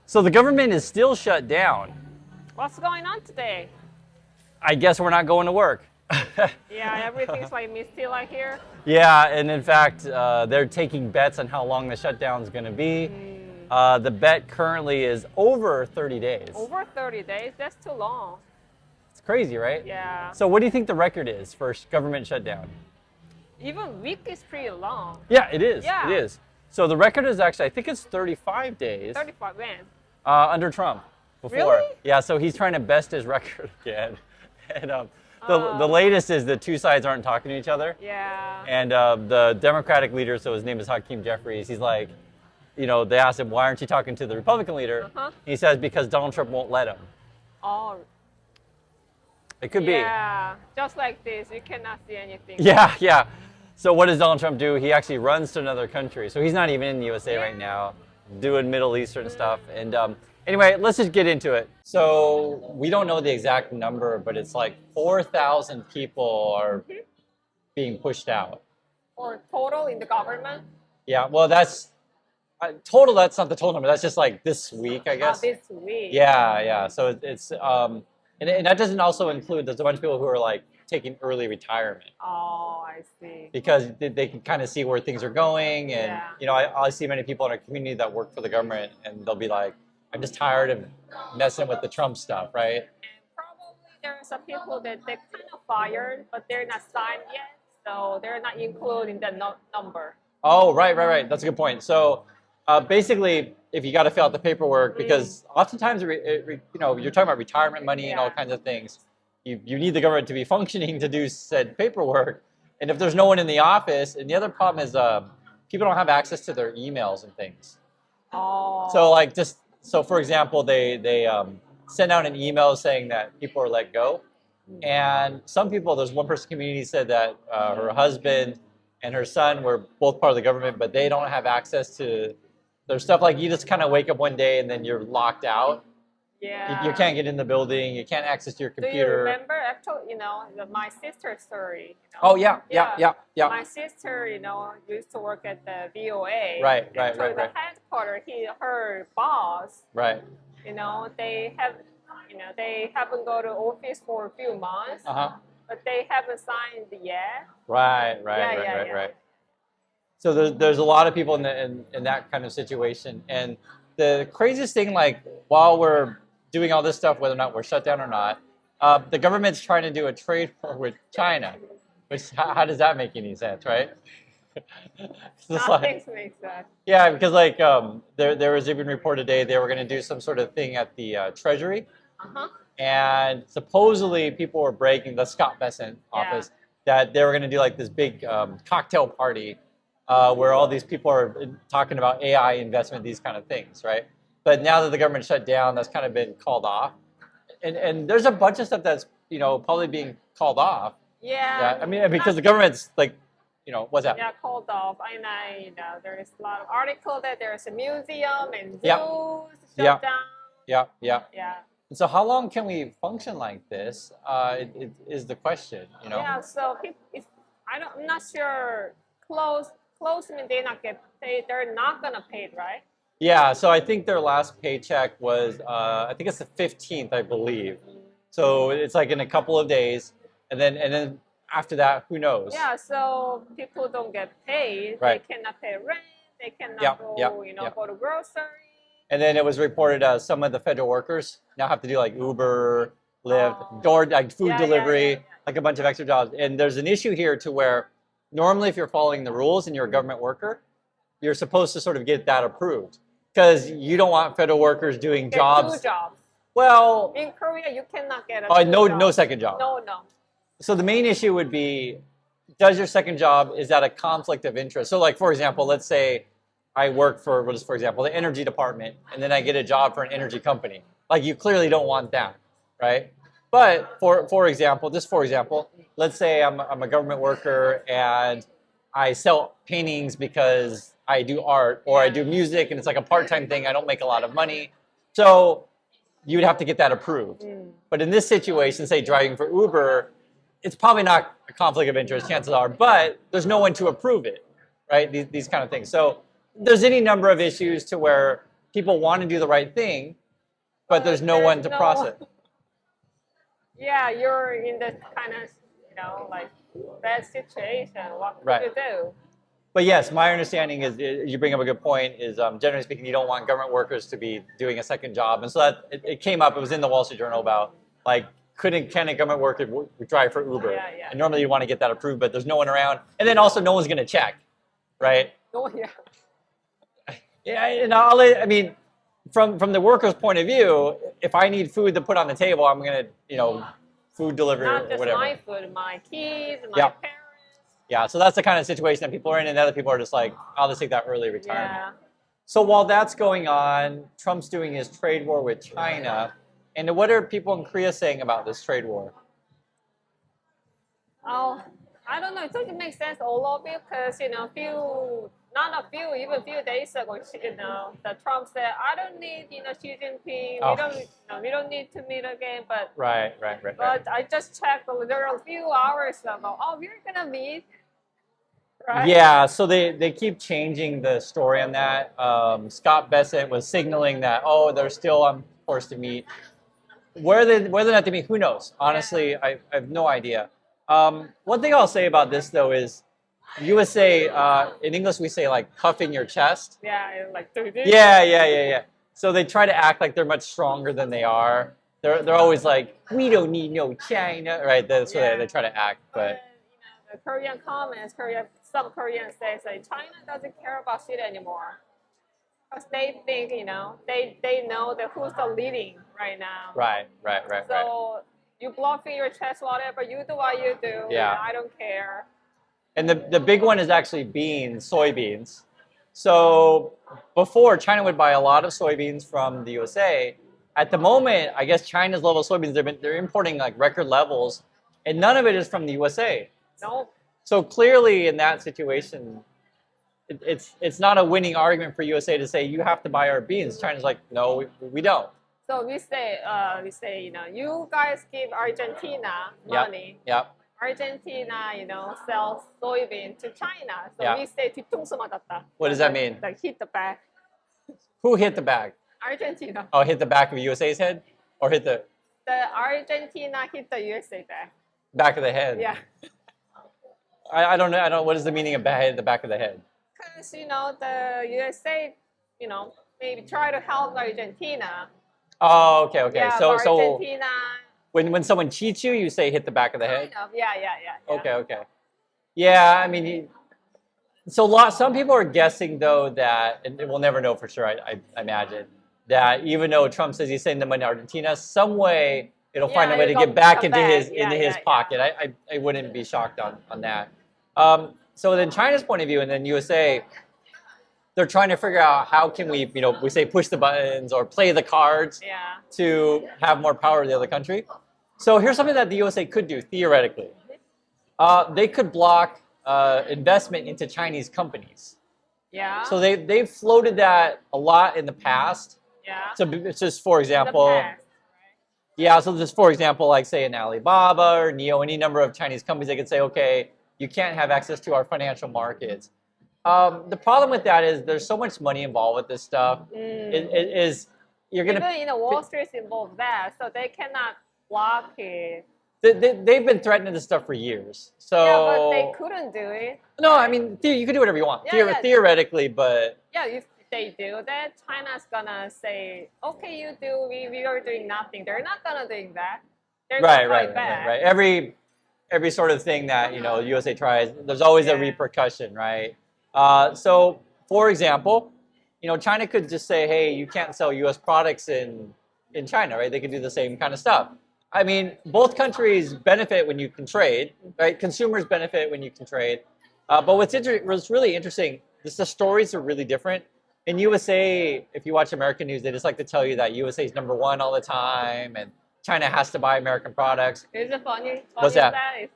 So the government is still shut down. What's going on today? I guess we're not going to work. Yeah, everything's like misty like here. Yeah, and in fact, they're taking bets on how long the shutdown is going to be. The bet currently is over 30 days. Over 30 days? That's too long. It's crazy, right? Yeah. So what do you think the record is for government shutdown? Even week is pretty long. Yeah, it is. Yeah. It is. So the record is actually, I think it's 35 days. 35 when? Under Trump. Before. Really? Yeah, so he's trying to best his record again. And the latest is the two sides aren't talking to each other. Yeah. And the Democratic leader, so his name is Hakeem Jeffries, he's like, they asked him, why aren't you talking to the Republican leader? He says, because Donald Trump won't let him. Oh. It could be. Yeah, just like this, you cannot see anything. Yeah. So what does Donald Trump do? He actually runs to another country. So he's not even in the USA right now, doing Middle Eastern stuff. And anyway, let's just get into it. So we don't know the exact number, but it's like 4,000 people are being pushed out. Or total in the government? Yeah, well, that's total. That's not the total number. That's just like this week, I guess. This week. Yeah. So it's and that doesn't also include. There's a bunch of people who are like taking early retirement. Oh, I see. Because they can kind of see where things are going, and I see many people in our community that work for the government, and they'll be like, I'm just tired of messing with the Trump stuff, right? And probably there are some people that they kind of fired, but they're not signed yet, so they're not included in the number. Oh, right. That's a good point. So basically, if you got to fill out the paperwork, because oftentimes, you're talking about retirement money and all kinds of things, you need the government to be functioning to do said paperwork. And if there's no one in the office, and the other problem is people don't have access to their emails and things. Oh. So for example, they send out an email saying that people are let go. And some people, there's one person in the community said that her husband and her son were both part of the government, but they don't have access to their stuff. Like you just kind of wake up one day and then you're locked out. Yeah. You can't get in the building. You can't access your computer. Do you remember actually, my sister's story? Oh, yeah. My sister, used to work at the VOA. Right. The headquarters, her boss. Right. They haven't go to office for a few months. But they haven't signed yet. Right. So there's a lot of people in that kind of situation, and the craziest thing, like while we're doing all this stuff, whether or not we're shut down or not, the government's trying to do a trade war with China, which how does that make any sense, right? Nothing makes sense. Yeah, because there was even reported today they were going to do some sort of thing at the Treasury, and supposedly people were breaking the Scott Bessent office that they were going to do like this big cocktail party where all these people are talking about AI investment, these kind of things, right? But now that the government shut down, that's kind of been called off. And there's a bunch of stuff that's, probably being called off. Yeah. I mean, because the government's like, what's that? Yeah, called off. And there's a lot of articles that there's a museum and zoos shut down. Yeah. And so how long can we function like this it is the question, Yeah, so I'm not sure, close means they not get paid. They're not going to pay it, right? Yeah, so I think their last paycheck was, I think it's the 15th, I believe. So it's like in a couple of days. And then after that, who knows? Yeah, so people don't get paid. Right. They cannot pay rent. They cannot go to grocery. And then it was reported some of the federal workers now have to do like Uber, Lyft, like food delivery, like a bunch of extra jobs. And there's an issue here to where normally if you're following the rules and you're a government worker, you're supposed to sort of get that approved because you don't want federal workers doing jobs. Two jobs. Well, in Korea, you cannot get no second job. No. So the main issue would be, does your second job, is that a conflict of interest? So like, for example, let's say I work for example, the energy department, and then I get a job for an energy company. Like you clearly don't want that, right? But for example, let's say I'm a government worker and I sell paintings because I do art or I do music and it's like a part-time thing. I don't make a lot of money. So you would have to get that approved. But in this situation, say driving for Uber, it's probably not a conflict of interest, chances are, but there's no one to approve it, right? These kind of things. So there's any number of issues to where people want to do the right thing, but there's no one to process. Yeah, you're in this kind of, like bad situation. What could you do? But yes, my understanding is you bring up a good point. Is generally speaking, you don't want government workers to be doing a second job, and so that it came up. It was in the Wall Street Journal about like can a government worker drive for Uber? Yeah. And normally you want to get that approved, but there's no one around, and then also no one's going to check, right? Oh yeah. Yeah, and I mean, from the worker's point of view, if I need food to put on the table, I'm going to food delivery Not or whatever. Not just my food, my kids, my parents. Yeah, so that's the kind of situation that people are in, and other people are just like, I'll just take that early retirement. Yeah. So while that's going on, Trump's doing his trade war with China. And what are people in Korea saying about this trade war? Oh, I don't know. It doesn't make sense all of it because even a few days ago, the Trump said, "I don't need Xi Jinping. We don't need to meet again." But Right. But I just checked. There are a few hours ago. Oh, we're gonna meet. Right? Yeah. So they keep changing the story on that. Scott Bessent was signaling that they're still on course to meet. Whether or not they meet, who knows? Honestly, I have no idea. One thing I'll say about this though is, USA in English we say like puffing your chest. Yeah, like Yeah. So they try to act like they're much stronger than they are. They're always like, we don't need no China, right? That's what they try to act. But the Korean comments, some Koreans say China doesn't care about shit anymore. Because they think, they know that who's the leading right now. Right. So you bluffing your chest, whatever, you do what you do. Yeah. I don't care. And the big one is actually soybeans. So before, China would buy a lot of soybeans from the USA. At the moment, I guess China's level of soybeans, they're importing like record levels, and none of it is from the USA. No. So clearly in that situation, it's not a winning argument for USA to say you have to buy our beans. China's like, no, we don't. So we say, you guys give Argentina money. Yep. Argentina, sells soybean to China. So we say 뒤통수 맞았다. What does that mean? Like hit the back. Who hit the back? Argentina. Oh, hit the back of USA's head, or hit the Argentina hit the USA back. Back of the head. Yeah. I don't know. What is the meaning of the back of the head? Because the USA, maybe try to help Argentina. Oh, okay. Yeah, So Argentina. When someone cheats you, you say hit the back of the head. Kind of. Yeah. Okay. Yeah, I mean, some people are guessing though that, and we'll never know for sure. I imagine that even though Trump says he's sending the money to Argentina, some way it'll find a way to get back into his pocket. I wouldn't be shocked on that. So then China's point of view, and then USA, they're trying to figure out how can we say push the buttons or play the cards to have more power in the other country. So here's something that the USA could do theoretically. They could block investment into Chinese companies. Yeah. So they've floated that a lot in the past. Yeah. So it's just for example. In the past, right? Yeah. So just for example, like say an Alibaba or Neo, any number of Chinese companies, they could say, okay, you can't have access to our financial markets. The problem with that is there's so much money involved with this stuff. You're gonna even Wall Street's involved that, so they cannot block it. They've been threatening this stuff for years. So but they couldn't do it. No, I mean you can do whatever you want theoretically, but if they do that, China's gonna say, okay, you do. We are doing nothing. They're not gonna do that. They're gonna fight back. Right. Every sort of thing that the USA tries, there's always a repercussion, right? So, for example, China could just say, hey, you can't sell U.S. products in China, right? They could do the same kind of stuff. I mean, both countries benefit when you can trade, right? Consumers benefit when you can trade. But what's really interesting is the stories are really different. In USA, if you watch American news, they just like to tell you that USA is number one all the time, and China has to buy American products. It's funny. What's that?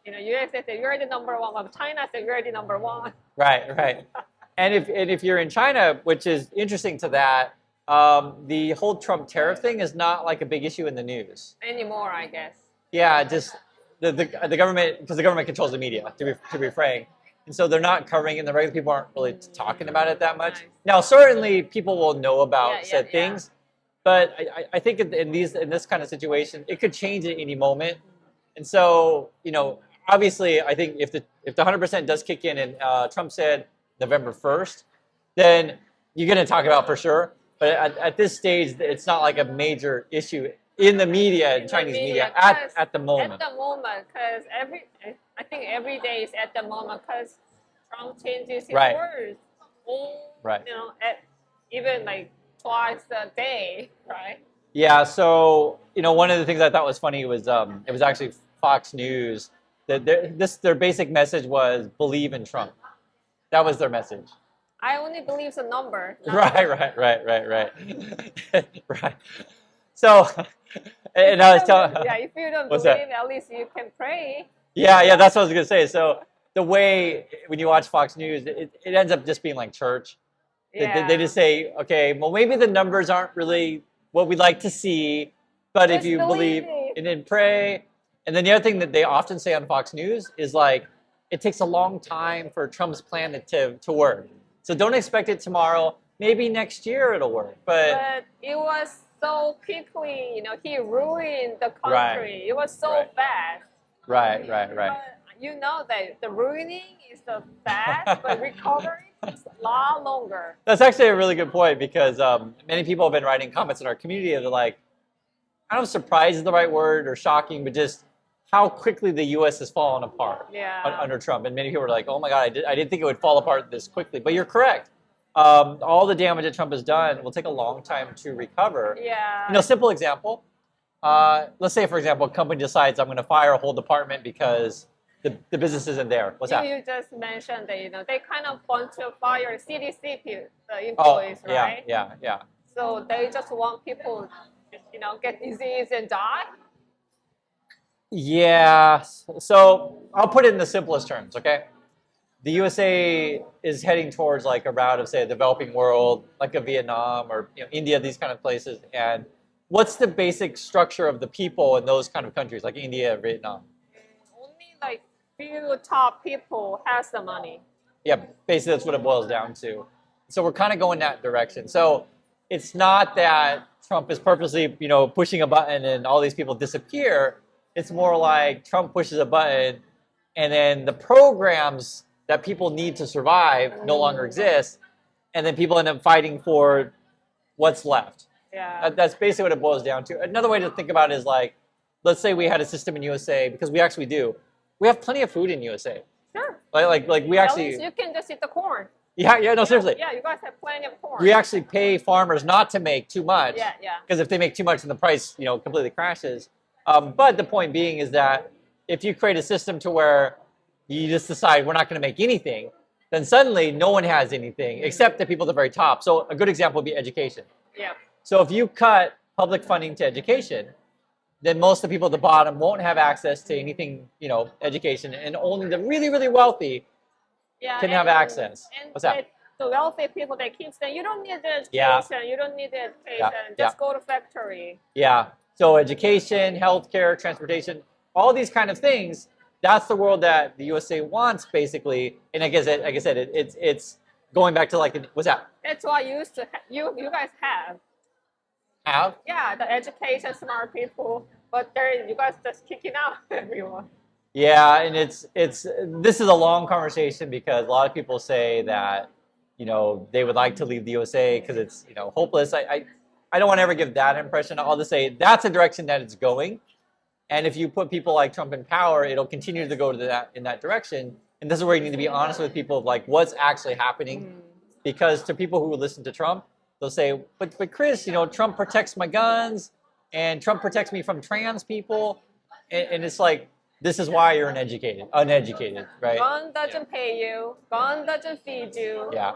USA said you're the number one, but China said you're the number one. Right. And if you're in China, which is interesting to that, the whole Trump tariff thing is not like a big issue in the news anymore, I guess. Yeah, just the government, because the government controls the media. To be frank, and so they're not covering it. And the regular people aren't really talking about it that much. Nice. Now, certainly people will know about Yeah, said yeah. things, but I think in this kind of situation, it could change at any moment. And so, obviously, I think if the 100% does kick in, and Trump said November 1st, then you're going to talk about for sure. But at this stage, it's not like a major issue in the media, in Chinese media, at the moment. At the moment, because I think every day is at the moment, because Trump changes his Right. words. Right. Even like twice a day, right? Yeah. So one of the things I thought was funny was it was actually Fox News that their basic message was believe in Trump. That was their message. I only believe the number. Right. Right. So, and I was telling. Yeah, if you don't What's believe, that? at least you can pray. Yeah, that's what I was gonna say. So the way when you watch Fox News, it ends up just being like church. Yeah. They just say, okay, well maybe the numbers aren't really what we'd like to see, but if Just you believe it. and then pray. And then the other thing that they often say on Fox News is like, it takes a long time for Trump's plan to work. So don't expect it tomorrow. Maybe next year it'll work. But it was so quickly, he ruined the country. Right. It was so Right. fast. Right. But you know that the ruining is the fast, but recovery takes a lot longer. That's actually a really good point because many people have been writing comments in our community. They're like, I don't know if surprise is the right word or shocking, but just how quickly the U.S. has fallen apart under Trump. And many people are like, oh my God, I didn't think it would fall apart this quickly. But you're correct. All the damage that Trump has done will take a long time to recover. Yeah. Simple example. Let's say, for example, a company decides I'm going to fire a whole department because the business isn't there. What's that? You just mentioned that, they kind of want to fire CDC the employees, right? Yeah. So they just want people, get disease and die. Yeah. So I'll put it in the simplest terms, okay? The USA is heading towards like a route of, say, a developing world, like a Vietnam or India, these kind of places. And what's the basic structure of the people in those kind of countries, like India, Vietnam? Only like few top people has the money. Yeah, basically that's what it boils down to. So we're kind of going that direction. So it's not that Trump is purposely, pushing a button and all these people disappear. It's more like Trump pushes a button and then the programs that people need to survive no longer exist. And then people end up fighting for what's left. Yeah. That's basically what it boils down to. Another way to think about it is like, let's say we had a system in USA, because we actually do. We have plenty of food in USA. Sure. Like we actually. At least you can just eat the corn. Yeah, no, seriously. Yeah, you guys have plenty of corn. We actually pay farmers not to make too much. Yeah. Because if they make too much, then the price, completely crashes. But the point being is that if you create a system to where you just decide we're not going to make anything, then suddenly no one has anything except the people at the very top. So a good example would be education. Yeah. So if you cut public funding to education, then most of the people at the bottom won't have access to anything, education, and only the really, really wealthy can have access. And What's that? The wealthy people, they keep saying, you don't need the education, Yeah. you don't need the education, just go to factory. Yeah. So education, healthcare, transportation, all these kind of things, that's the world that the USA wants, basically. And like I said, it's going back to like, what's that? That's what you guys have. Have? Yeah, the education, smart people, but you guys just kicking out everyone. Yeah, and this is a long conversation because a lot of people say that, they would like to leave the USA because it's, hopeless. I don't want to ever give that impression. I'll just say that's the direction that it's going. And if you put people like Trump in power, it'll continue to go in that direction. And this is where you need to be honest with people of like what's actually happening. Because to people who listen to Trump, they'll say, but Chris, Trump protects my guns and Trump protects me from trans people. And it's like, this is why you're uneducated, right? Gun doesn't pay you. Gun doesn't feed you. Yeah.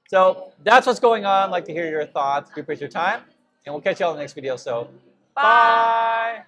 So that's what's going on. I'd like to hear your thoughts. We appreciate your time. And we'll catch you all in the next video. So, bye.